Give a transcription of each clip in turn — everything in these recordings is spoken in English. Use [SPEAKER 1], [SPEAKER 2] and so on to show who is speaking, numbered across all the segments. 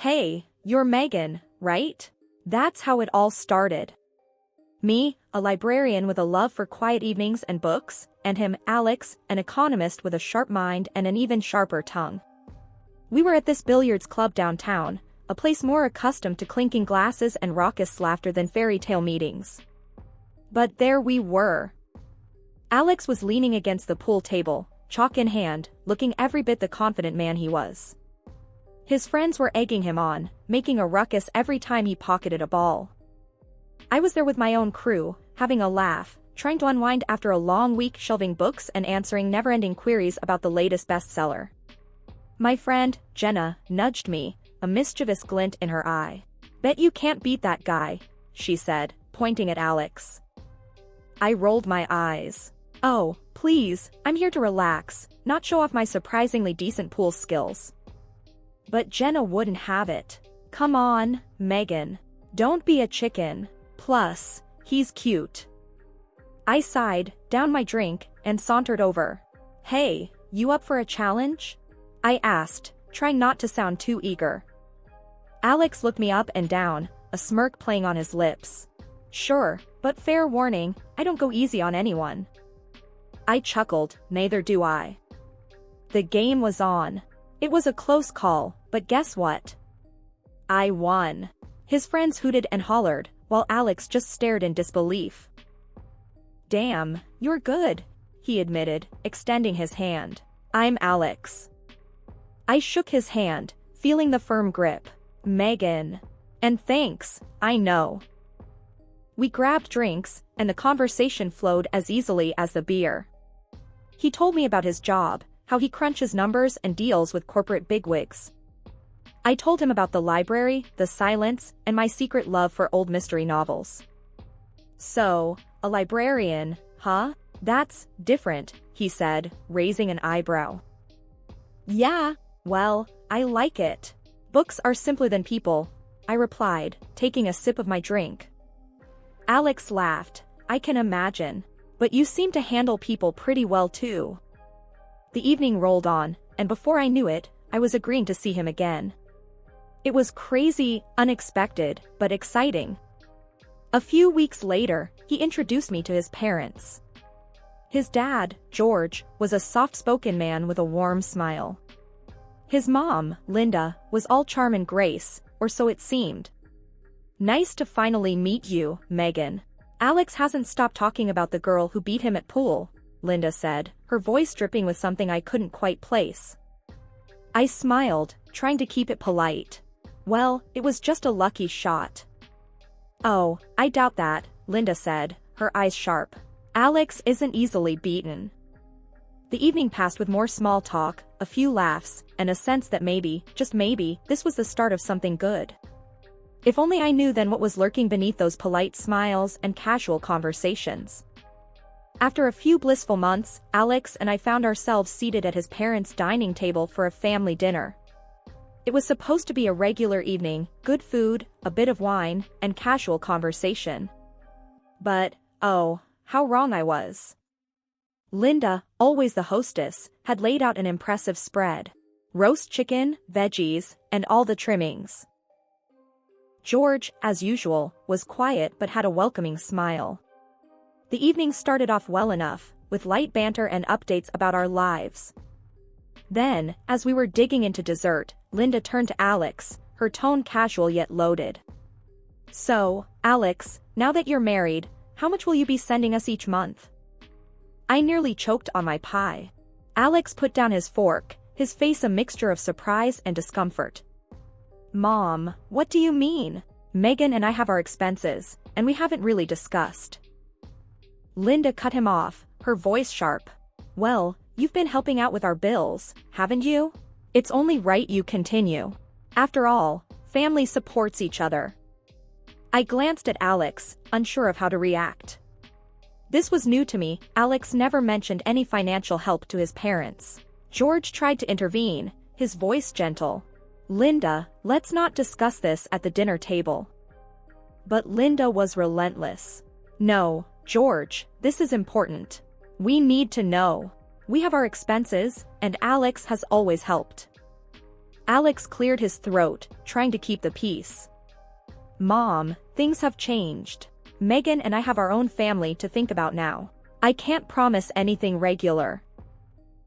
[SPEAKER 1] Hey, you're Megan, right? That's how it all started. Me, a librarian with a love for quiet evenings and books, and him, Alex, an economist with a sharp mind and an even sharper tongue. We were at this billiards club downtown, a place more accustomed to clinking glasses and raucous laughter than fairy tale meetings. But there we were. Alex was leaning against the pool table, chalk in hand, looking every bit the confident man he was. His friends were egging him on, making a ruckus every time he pocketed a ball. I was there with my own crew, having a laugh, trying to unwind after a long week shelving books and answering never-ending queries about the latest bestseller. My friend, Jenna, nudged me, a mischievous glint in her eye. "Bet you can't beat that guy," she said, pointing at Alex. I rolled my eyes. "Oh, please, I'm here to relax, not show off my surprisingly decent pool skills." But Jenna wouldn't have it. "Come on, Megan. Don't be a chicken. Plus, he's cute." I sighed, downed my drink, and sauntered over. "Hey, you up for a challenge?" I asked, trying not to sound too eager. Alex looked me up and down, a smirk playing on his lips. "Sure, but fair warning, I don't go easy on anyone." I chuckled, "Neither do I." The game was on. It was a close call, but guess what? I won. His friends hooted and hollered, while Alex just stared in disbelief. "Damn, you're good," he admitted, extending his hand. "I'm Alex." I shook his hand, feeling the firm grip. "Megan. And thanks, I know." We grabbed drinks, and the conversation flowed as easily as the beer. He told me about his job, how he crunches numbers and deals with corporate bigwigs. I told him about the library, the silence, and my secret love for old mystery novels. "So, a librarian, huh? That's different," he said, raising an eyebrow. "Yeah, well, I like it. Books are simpler than people," I replied, taking a sip of my drink. Alex laughed. "I can imagine. But you seem to handle people pretty well too." The evening rolled on, and before I knew it, I was agreeing to see him again. It was crazy, unexpected, but exciting. A few weeks later, he introduced me to his parents. His dad, George, was a soft-spoken man with a warm smile. His mom, Linda, was all charm and grace, or so it seemed. "Nice to finally meet you, Megan. Alex hasn't stopped talking about the girl who beat him at pool," Linda said, her voice dripping with something I couldn't quite place. I smiled, trying to keep it polite. "Well, it was just a lucky shot." "Oh, I doubt that," Linda said, her eyes sharp. "Alex isn't easily beaten." The evening passed with more small talk, a few laughs, and a sense that maybe, just maybe, this was the start of something good. If only I knew then what was lurking beneath those polite smiles and casual conversations. After a few blissful months, Alex and I found ourselves seated at his parents' dining table for a family dinner. It was supposed to be a regular evening, good food, a bit of wine, and casual conversation. But, oh, how wrong I was. Linda, always the hostess, had laid out an impressive spread. Roast chicken, veggies, and all the trimmings. George, as usual, was quiet but had a welcoming smile. The evening started off well enough, with light banter and updates about our lives. Then, as we were digging into dessert, Linda turned to Alex, her tone casual yet loaded. "So, Alex, now that you're married, how much will you be sending us each month?" I nearly choked on my pie. Alex put down his fork, his face a mixture of surprise and discomfort. "Mom, what do you mean? Megan and I have our expenses, and we haven't really discussed." Linda cut him off, her voice sharp. "Well, you've been helping out with our bills, haven't you? It's only right you continue. After all, family supports each other." I glanced at Alex, unsure of how to react. This was new to me. Alex never mentioned any financial help to his parents. George tried to intervene, his voice gentle. "Linda, let's not discuss this at the dinner table." But Linda was relentless. "No, George, this is important. We need to know. We have our expenses, and Alex has always helped." Alex cleared his throat, trying to keep the peace. Mom, things have changed. Megan and I have our own family to think about now. I can't promise anything regular.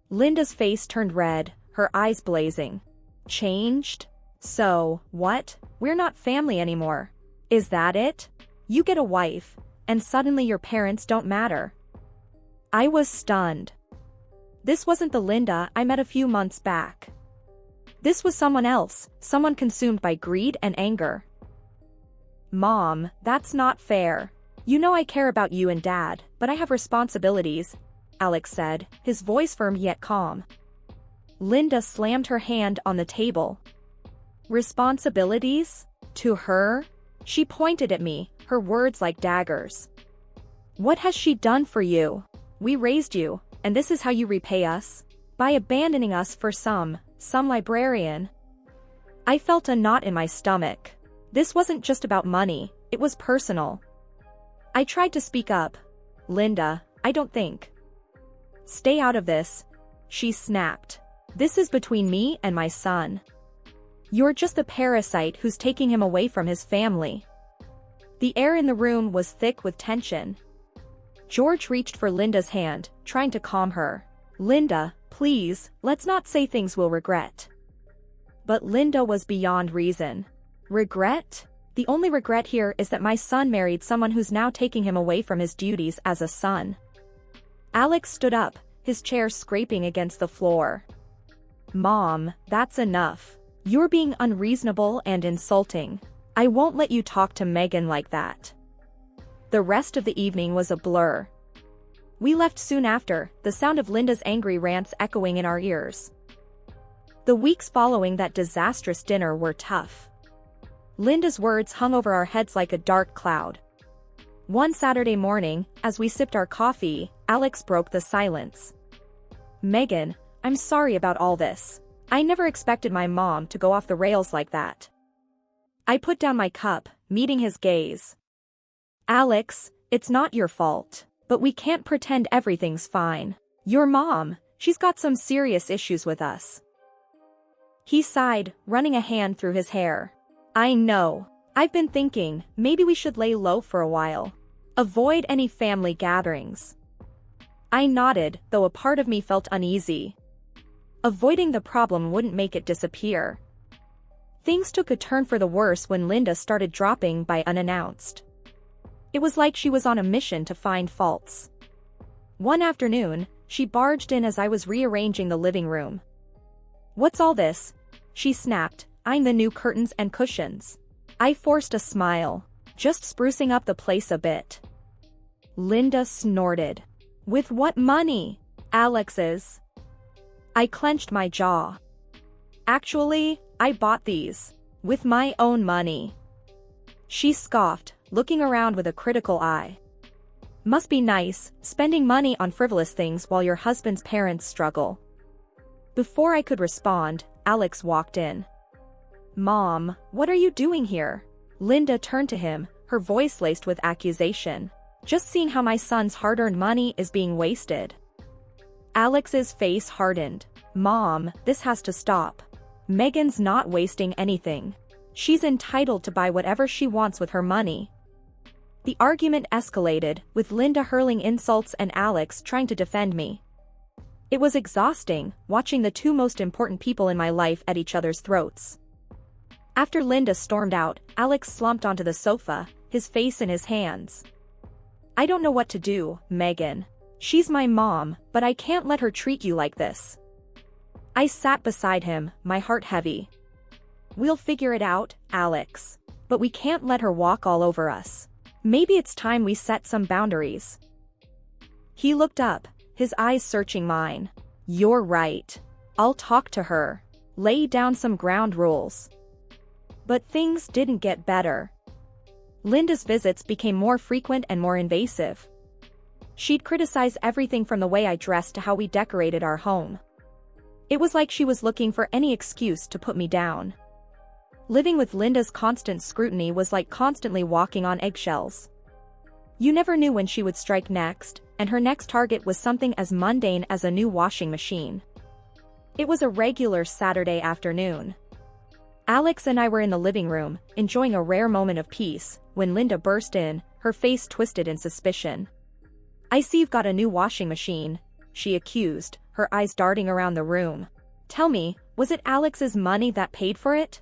[SPEAKER 1] Linda's face turned red, her eyes blazing. Changed? So, what? We're not family anymore. Is that it? You get a wife, and suddenly your parents don't matter. I was stunned. This wasn't the Linda I met a few months back. This was someone else, someone consumed by greed and anger. Mom, that's not fair. You know I care about you and Dad, but I have responsibilities, Alex said, his voice firm yet calm. Linda slammed her hand on the table. Responsibilities? To her? She pointed at me, her words like daggers. What has she done for you? We raised you, and this is how you repay us? By abandoning us for some librarian. I felt a knot in my stomach. This wasn't just about money, it was personal. I tried to speak up. Linda, I don't think. Stay out of this, she snapped. This is between me and my son. You're just the parasite who's taking him away from his family. The air in the room was thick with tension. George reached for Linda's hand, trying to calm her. Linda, please, let's not say things we'll regret. But Linda was beyond reason. Regret? The only regret here is that my son married someone who's now taking him away from his duties as a son. Alex stood up, his chair scraping against the floor. Mom, that's enough. You're being unreasonable and insulting. I won't let you talk to Megan like that. The rest of the evening was a blur. We left soon after, the sound of Linda's angry rants echoing in our ears. The weeks following that disastrous dinner were tough. Linda's words hung over our heads like a dark cloud. One Saturday morning, as we sipped our coffee, Alex broke the silence. Megan, I'm sorry about all this. I never expected my mom to go off the rails like that. I put down my cup, meeting his gaze. Alex, it's not your fault, but we can't pretend everything's fine. Your mom, she's got some serious issues with us. He sighed, running a hand through his hair. I know. I've been thinking, maybe we should lay low for a while. Avoid any family gatherings. I nodded, though a part of me felt uneasy. Avoiding the problem wouldn't make it disappear. Things took a turn for the worse when Linda started dropping by unannounced. It was like she was on a mission to find faults. One afternoon, she barged in as I was rearranging the living room. What's all this? She snapped, eyeing the new curtains and cushions. I forced a smile, just sprucing up the place a bit. Linda snorted. With what money? Alex's. I clenched my jaw. Actually, I bought these. With my own money. She scoffed, looking around with a critical eye. Must be nice, spending money on frivolous things while your husband's parents struggle. Before I could respond, Alex walked in. Mom, what are you doing here? Linda turned to him, her voice laced with accusation. Just seeing how my son's hard-earned money is being wasted. Alex's face hardened. Mom, this has to stop. Megan's not wasting anything. She's entitled to buy whatever she wants with her money. The argument escalated, with Linda hurling insults and Alex trying to defend me. It was exhausting, watching the two most important people in my life at each other's throats. After Linda stormed out, Alex slumped onto the sofa, his face in his hands. I don't know what to do, Megan. She's my mom, but I can't let her treat you like this. I sat beside him, my heart heavy. We'll figure it out, Alex. But we can't let her walk all over us. Maybe it's time we set some boundaries. He looked up, his eyes searching mine. You're right. I'll talk to her. Lay down some ground rules. But things didn't get better. Linda's visits became more frequent and more invasive. She'd criticize everything from the way I dressed to how we decorated our home. It was like she was looking for any excuse to put me down. Living with Linda's constant scrutiny was like constantly walking on eggshells. You never knew when she would strike next, and her next target was something as mundane as a new washing machine. It was a regular Saturday afternoon. Alex and I were in the living room, enjoying a rare moment of peace, when Linda burst in, her face twisted in suspicion. "I see you've got a new washing machine," she accused, her eyes darting around the room. "Tell me, was it Alex's money that paid for it?"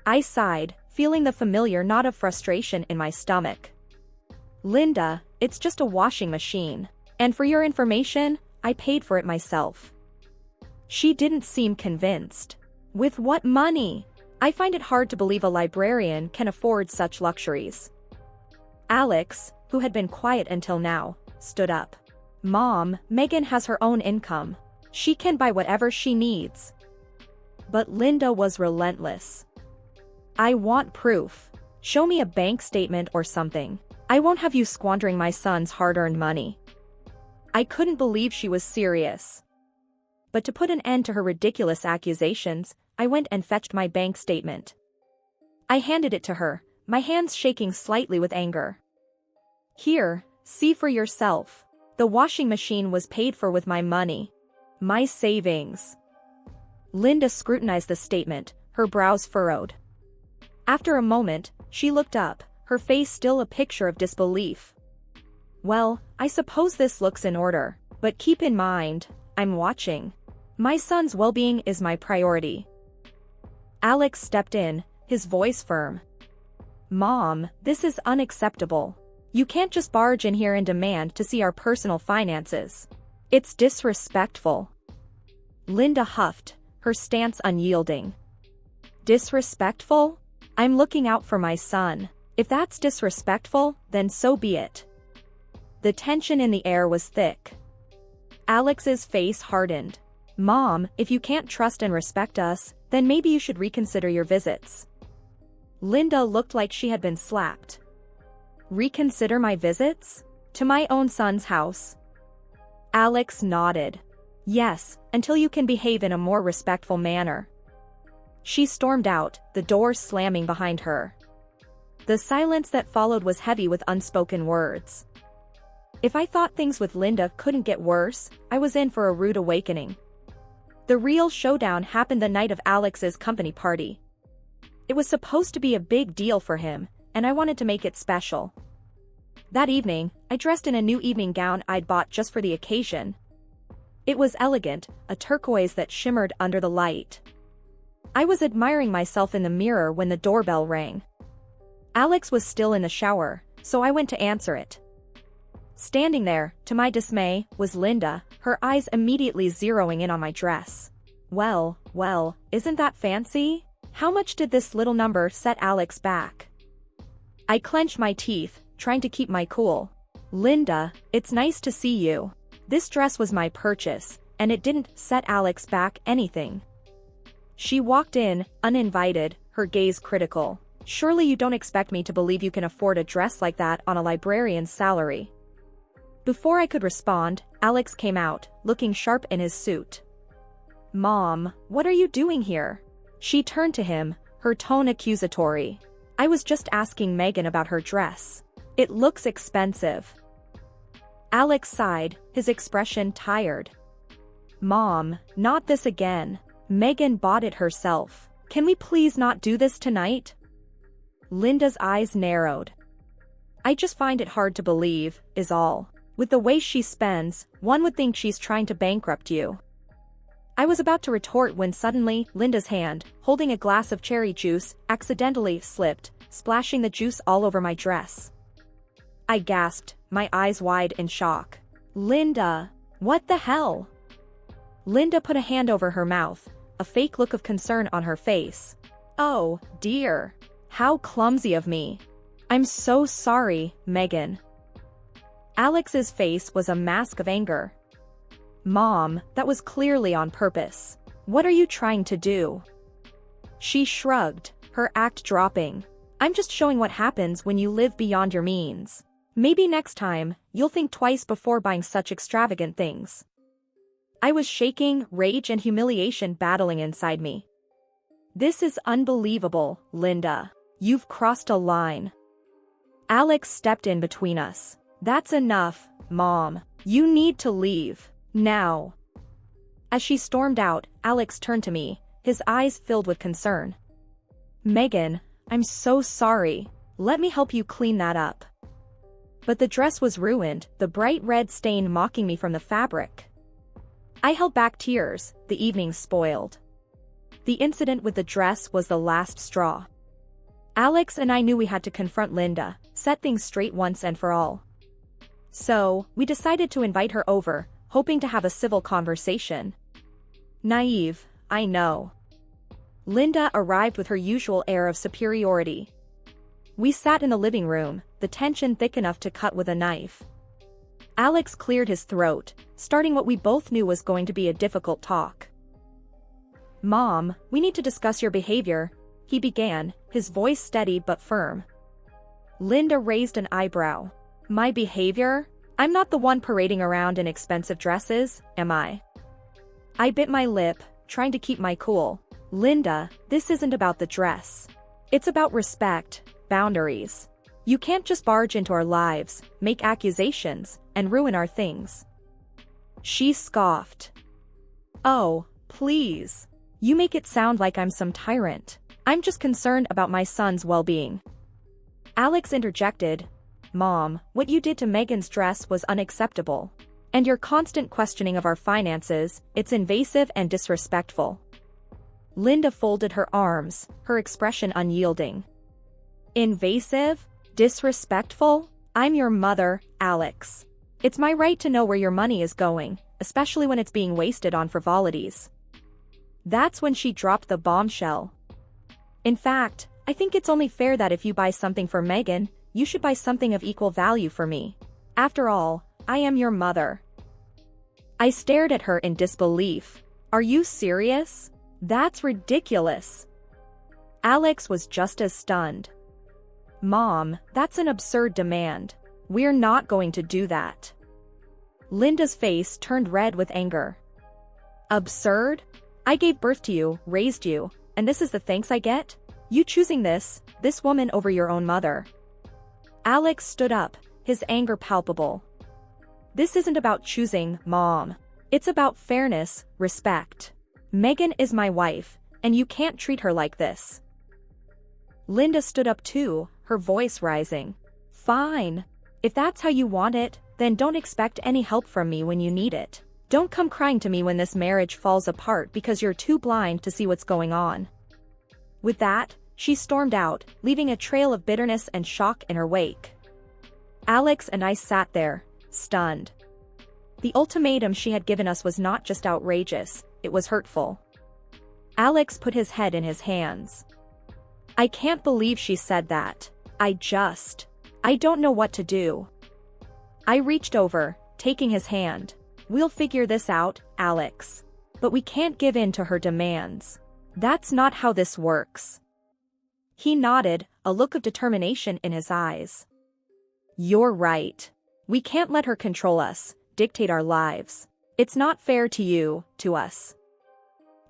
[SPEAKER 1] I sighed, feeling the familiar knot of frustration in my stomach. "Linda, it's just a washing machine. And for your information, I paid for it myself." She didn't seem convinced. "With what money? I find it hard to believe a librarian can afford such luxuries." Alex, who had been quiet until now, stood up. "Mom, Megan has her own income. She can buy whatever she needs." But Linda was relentless. "I want proof. Show me a bank statement or something. I won't have you squandering my son's hard-earned money." I couldn't believe she was serious. But to put an end to her ridiculous accusations, I went and fetched my bank statement. I handed it to her, my hands shaking slightly with anger. "Here, see for yourself. The washing machine was paid for with my money. My savings." Linda scrutinized the statement, her brows furrowed. After a moment, she looked up, her face still a picture of disbelief. "Well, I suppose this looks in order, but keep in mind, I'm watching. My son's well-being is my priority." Alex stepped in, his voice firm. "Mom, this is unacceptable. You can't just barge in here and demand to see our personal finances. It's disrespectful." Linda huffed, her stance unyielding. "Disrespectful? I'm looking out for my son. If that's disrespectful, then so be it." The tension in the air was thick. Alex's face hardened. "Mom, if you can't trust and respect us, then maybe you should reconsider your visits." Linda looked like she had been slapped. "Reconsider my visits? To my own son's house?" Alex nodded. "Yes, until you can behave in a more respectful manner." She stormed out, the door slamming behind her. The silence that followed was heavy with unspoken words. If I thought things with Linda couldn't get worse, I was in for a rude awakening. The real showdown happened the night of Alex's company party. It was supposed to be a big deal for him, and I wanted to make it special. That evening, I dressed in a new evening gown I'd bought just for the occasion. It was elegant, a turquoise that shimmered under the light. I was admiring myself in the mirror when the doorbell rang. Alex was still in the shower, so I went to answer it. Standing there, to my dismay, was Linda, her eyes immediately zeroing in on my dress. Well, isn't that fancy? How much did this little number set Alex back?" I clenched my teeth, trying to keep my cool. "Linda, it's nice to see you. This dress was my purchase, and it didn't set Alex back anything." She walked in, uninvited, her gaze critical. "Surely you don't expect me to believe you can afford a dress like that on a librarian's salary." Before I could respond, Alex came out, looking sharp in his suit. "Mom, what are you doing here?" She turned to him, her tone accusatory. "I was just asking Megan about her dress. It looks expensive." Alex sighed, his expression tired. "Mom, not this again. Megan bought it herself. Can we please not do this tonight?" Linda's eyes narrowed. "I just find it hard to believe, is all. With the way she spends, one would think she's trying to bankrupt you." I was about to retort when suddenly, Linda's hand, holding a glass of cherry juice, accidentally slipped, splashing the juice all over my dress. I gasped, my eyes wide in shock. "Linda, what the hell?" Linda put a hand over her mouth, a fake look of concern on her face. "Oh, dear. How clumsy of me. I'm so sorry, Megan." Alex's face was a mask of anger. "Mom, that was clearly on purpose. What are you trying to do?" She shrugged, her act dropping. "I'm just showing what happens when you live beyond your means. Maybe next time, you'll think twice before buying such extravagant things." I was shaking, rage and humiliation battling inside me. "This is unbelievable, Linda. You've crossed a line." Alex stepped in between us. "That's enough, Mom. You need to leave. Now." As she stormed out, Alex turned to me, his eyes filled with concern. Megan, I'm so sorry. Let me help you clean that up. But the dress was ruined, the bright red stain mocking me from the fabric. I held back tears, the evening spoiled. The incident with the dress was the last straw. Alex and I knew we had to confront Linda, set things straight once and for all. So, we decided to invite her over, hoping to have a civil conversation. Naive, I know. Linda arrived with her usual air of superiority. We sat in the living room, the tension thick enough to cut with a knife. Alex cleared his throat, starting what we both knew was going to be a difficult talk. Mom, we need to discuss your behavior, he began, his voice steady but firm. Linda raised an eyebrow. My behavior? I'm not the one parading around in expensive dresses, am I? I bit my lip, trying to keep my cool. Linda, this isn't about the dress. It's about respect, boundaries. You can't just barge into our lives, make accusations, and ruin our things. She scoffed. Oh, please. You make it sound like I'm some tyrant. I'm just concerned about my son's well-being. Alex interjected. Mom, what you did to Megan's dress was unacceptable. And your constant questioning of our finances, it's invasive and disrespectful. Linda folded her arms, her expression unyielding. Invasive? Disrespectful? I'm your mother, Alex. It's my right to know where your money is going, especially when it's being wasted on frivolities. That's when she dropped the bombshell. In fact, I think it's only fair that if you buy something for Megan, you should buy something of equal value for me. After all, I am your mother. I stared at her in disbelief. Are you serious? That's ridiculous. Alex was just as stunned. Mom, that's an absurd demand. We're not going to do that. Linda's face turned red with anger. Absurd? I gave birth to you, raised you, and this is the thanks I get? You choosing this woman over your own mother. Alex stood up, his anger palpable. This isn't about choosing, Mom. It's about fairness, respect. Megan is my wife, and you can't treat her like this. Linda stood up too, her voice rising. Fine. If that's how you want it, then don't expect any help from me when you need it. Don't come crying to me when this marriage falls apart because you're too blind to see what's going on. With that, she stormed out, leaving a trail of bitterness and shock in her wake. Alex and I sat there, stunned. The ultimatum she had given us was not just outrageous, it was hurtful. Alex put his head in his hands. I can't believe she said that. I don't know what to do. I reached over, taking his hand. We'll figure this out, Alex. But we can't give in to her demands. That's not how this works. He nodded, a look of determination in his eyes. You're right. We can't let her control us, dictate our lives. It's not fair to you, to us.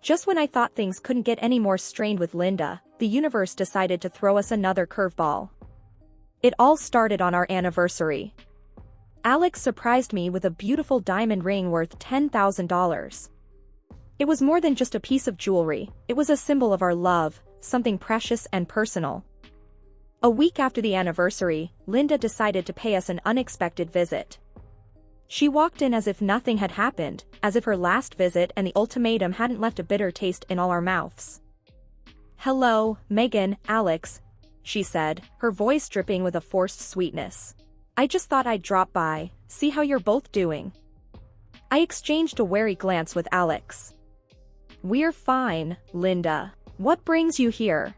[SPEAKER 1] Just when I thought things couldn't get any more strained with Linda, the universe decided to throw us another curveball. It all started on our anniversary. Alex surprised me with a beautiful diamond ring worth $10,000. It was more than just a piece of jewelry, it was a symbol of our love, something precious and personal. A week after the anniversary, Linda decided to pay us an unexpected visit. She walked in as if nothing had happened, as if her last visit and the ultimatum hadn't left a bitter taste in all our mouths. Hello, Megan, Alex, she said, her voice dripping with a forced sweetness. I just thought I'd drop by, see how you're both doing. I exchanged a wary glance with Alex. We're fine, Linda. What brings you here?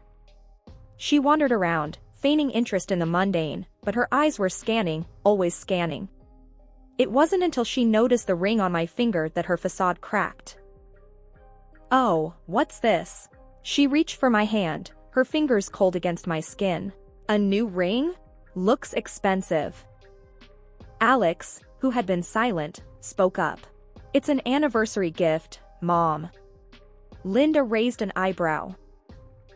[SPEAKER 1] She wandered around, feigning interest in the mundane, but her eyes were scanning, always scanning. It wasn't until she noticed the ring on my finger that her facade cracked. Oh, what's this? She reached for my hand, her fingers cold against my skin. A new ring? Looks expensive. Alex, who had been silent, spoke up. It's an anniversary gift, Mom. Linda raised an eyebrow.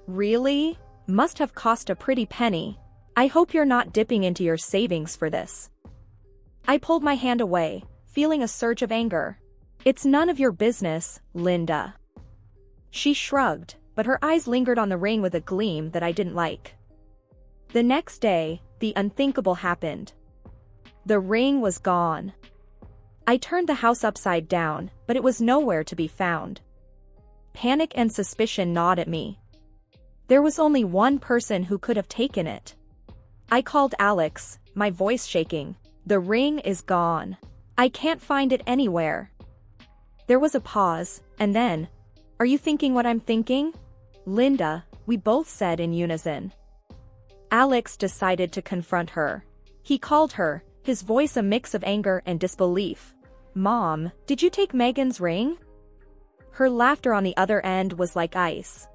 [SPEAKER 1] Really? Must have cost a pretty penny. I hope you're not dipping into your savings for this. I pulled my hand away, feeling a surge of anger. It's none of your business, Linda. She shrugged, but her eyes lingered on the ring with a gleam that I didn't like. The next day, the unthinkable happened. The ring was gone. I turned the house upside down, but it was nowhere to be found. Panic and suspicion gnawed at me. There was only one person who could have taken it. I called Alex, my voice shaking. The ring is gone. I can't find it anywhere. There was a pause, and then, "Are you thinking what I'm thinking?" "Linda," we both said in unison. Alex decided to confront her. He called her, his voice a mix of anger and disbelief. "Mom, did you take Megan's ring?" Her laughter on the other end was like ice.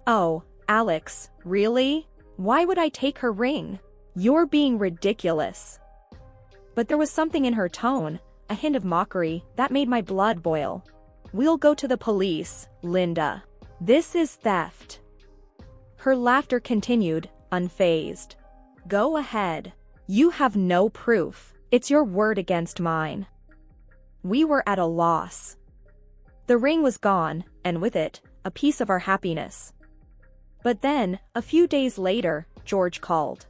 [SPEAKER 1] "Oh, Alex, really? Why would I take her ring? You're being ridiculous." But there was something in her tone, a hint of mockery, that made my blood boil. "We'll go to the police, Linda. This is theft." Her laughter continued, unfazed. "Go ahead. You have no proof. It's your word against mine." We were at a loss. The ring was gone, and with it, a piece of our happiness. But then, a few days later, George called.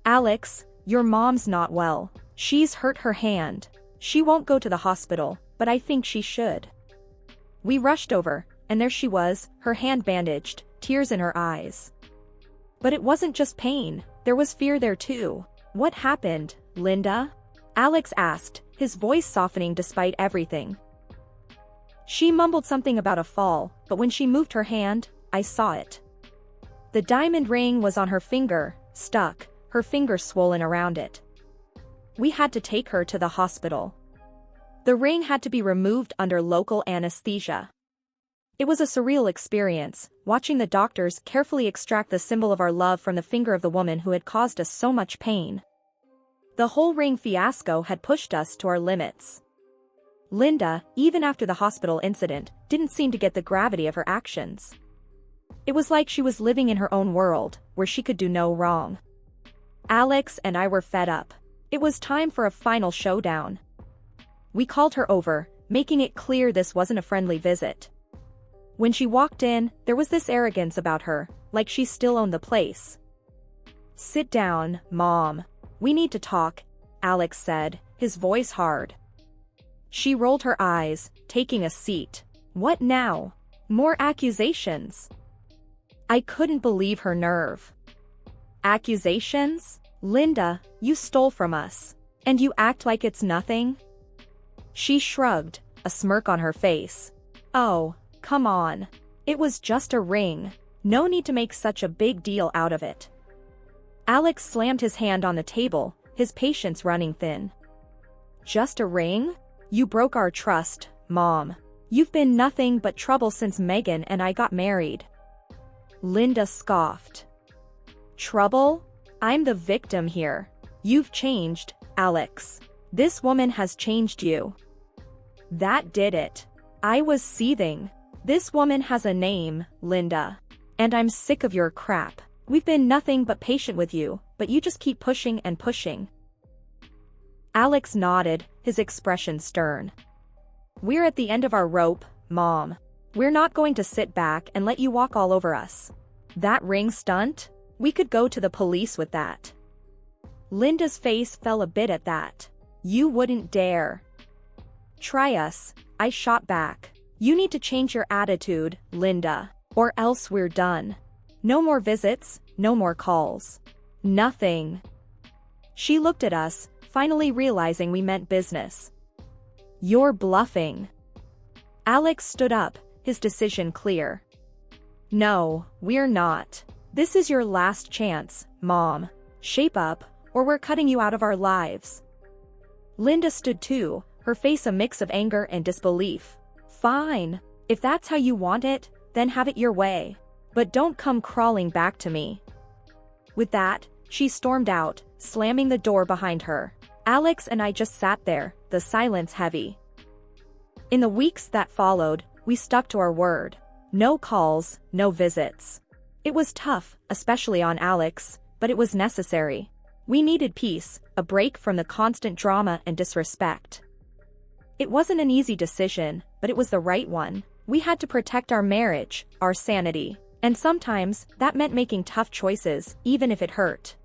[SPEAKER 1] "Alex, your mom's not well. She's hurt her hand. She won't go to the hospital, but I think she should." We rushed over, and there she was, her hand bandaged, tears in her eyes. But it wasn't just pain, there was fear there too. "What happened, Linda?" Alex asked, his voice softening despite everything. She mumbled something about a fall, but when she moved her hand, I saw it. The diamond ring was on her finger, stuck, her finger swollen around it. We had to take her to the hospital. The ring had to be removed under local anesthesia. It was a surreal experience, watching the doctors carefully extract the symbol of our love from the finger of the woman who had caused us so much pain. The whole ring fiasco had pushed us to our limits. Linda, even after the hospital incident, didn't seem to get the gravity of her actions. It was like she was living in her own world, where she could do no wrong. Alex and I were fed up. It was time for a final showdown. We called her over, making it clear this wasn't a friendly visit. When she walked in, there was this arrogance about her, like she still owned the place. "Sit down, Mom. We need to talk," Alex said, his voice hard. She rolled her eyes, taking a seat. "What now? More accusations?" I couldn't believe her nerve. "Accusations? Linda, you stole from us. And you act like it's nothing?" She shrugged, a smirk on her face. "Oh, come on. It was just a ring. No need to make such a big deal out of it." Alex slammed his hand on the table, his patience running thin. "Just a ring? You broke our trust, Mom. You've been nothing but trouble since Megan and I got married." Linda scoffed. "Trouble? I'm the victim here. You've changed, Alex. This woman has changed you." That did it. I was seething. "This woman has a name, Linda. And I'm sick of your crap. We've been nothing but patient with you, but you just keep pushing and pushing." Alex nodded, his expression stern. "We're at the end of our rope, Mom. We're not going to sit back and let you walk all over us. That ring stunt? We could go to the police with that." Linda's face fell a bit at that. "You wouldn't dare." "Try us," I shot back. "You need to change your attitude, Linda, or else we're done. No more visits, no more calls. Nothing." She looked at us, finally realizing we meant business. "You're bluffing." Alex stood up, his decision clear. "No, we're not. This is your last chance, Mom. Shape up, or we're cutting you out of our lives." Linda stood too, her face a mix of anger and disbelief. "Fine. If that's how you want it, then have it your way. But don't come crawling back to me." With that, she stormed out, slamming the door behind her. Alex and I just sat there, the silence heavy. In the weeks that followed, we stuck to our word. No calls, no visits. It was tough, especially on Alex, but it was necessary. We needed peace, a break from the constant drama and disrespect. It wasn't an easy decision, but it was the right one. We had to protect our marriage, our sanity. And sometimes, that meant making tough choices, even if it hurt.